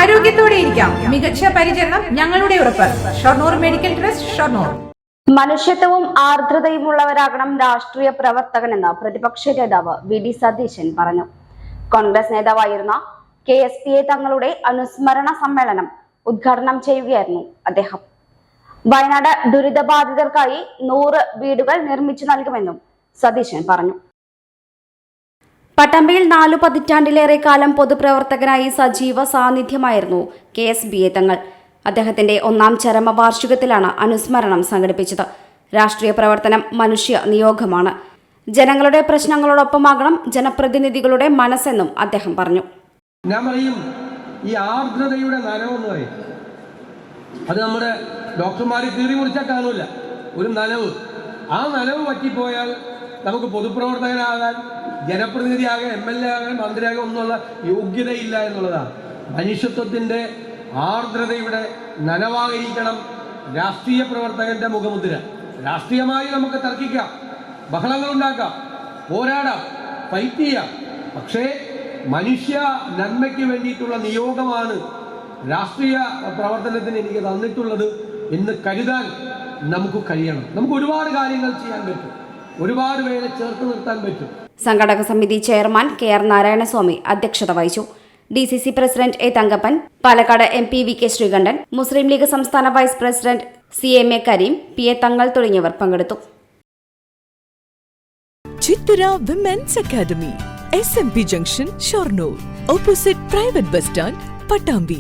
ആരോഗ്യത്തോടെ ഇരിക്കാം. മികച്ച പരിചരണം ഞങ്ങളുടെ ഉറപ്പ്. Shoranur medical trust, Shoranur. മനുഷ്യത്വവും ആർദ്രതയുമുള്ളവരാകണം രാഷ്ട്രീയ പ്രവർത്തകനെന്ന് പ്രതിപക്ഷ നേതാവ് വി.ഡി. സതീശൻ പറഞ്ഞു. കോൺഗ്രസ് നേതാവായിരുന്ന KSPA തങ്ങളുടെ അനുസ്മരണ സമ്മേളനം ഉദ്ഘാടനം ചെയ്യുകയായിരുന്നു അദ്ദേഹം. വയനാട് ദുരിതബാധിതർക്കായി 100 വീടുകൾ നിർമ്മിച്ചു നൽകുമെന്നും സതീശൻ പറഞ്ഞു. പട്ടാമ്പിയിൽ 4 പതിറ്റാണ്ടിലേറെ കാലം പൊതുപ്രവർത്തകനായി സജീവ സാന്നിധ്യമായിരുന്നു KSPA തങ്ങൾ. അദ്ദേഹത്തിന്റെ 1ാം ചരമവാർഷികത്തിലാണ് അനുസ്മരണം സംഘടിപ്പിച്ചത്. രാഷ്ട്രീയ പ്രവർത്തനം മനുഷ്യ നിയോഗമാണ്. ജനങ്ങളുടെ പ്രശ്നങ്ങളോടൊപ്പമാകണം ജനപ്രതിനിധികളുടെ മനസ്സെന്നും അദ്ദേഹം പറഞ്ഞു. ഞാൻ പറയും, ഈ ആർദ്രതയുടെ നനവെന്ന് പറയും, അത് നമ്മുടെ ഡോക്ടർമാർ കീറി മുറിച്ചാൽ കാണൂല. ഒരു നനവ്, ആ നനവ് പറ്റിപ്പോയാൽ നമുക്ക് പൊതുപ്രവർത്തകനാകാൻ, ജനപ്രതിനിധിയാകാൻ, MLA ആകാൻ, മന്ത്രിയാകാൻ ഒന്നുള്ള യോഗ്യതയില്ല എന്നുള്ളതാണ്. മനുഷ്യത്വത്തിൻ്റെ ആർദ്രതയുടെ നനവായിരിക്കണം രാഷ്ട്രീയ പ്രവർത്തകന്റെ മുഖമുദ്ര. രാഷ്ട്രീയമായി നമുക്ക് തർക്കിക്കാം, ബഹളങ്ങളുണ്ടാക്കാം, പോരാടാം, ഫൈറ്റ് ചെയ്യാം. പക്ഷേ മനുഷ്യ നന്മയ്ക്ക് വേണ്ടിയിട്ടുള്ള നിയോഗമാണ് രാഷ്ട്രീയ പ്രവർത്തനത്തിന് എനിക്ക് തന്നിട്ടുള്ളത് എന്ന് കരുതാൻ നമുക്ക് കഴിയണം. നമുക്ക് ഒരുപാട് കാര്യങ്ങൾ ചെയ്യാൻ പറ്റും, ഒരുപാട് പേരെ ചേർത്ത് നിർത്താൻ പറ്റും. സംഘടക സമിതി ചെയർമാൻ KR നാരായണസ്വാമി അധ്യക്ഷത വഹിച്ചു. DCC president A. Thankappan, Palakkad MP VK Sreekandan, Muslim League സംസ്ഥാന vice president CMA Kareem, PA Thangal തുടങ്ങിയവർ പങ്കെടുത്തു. Chithara women's academy, SMP junction, Shoranur, opposite private bus stand, Pattambi.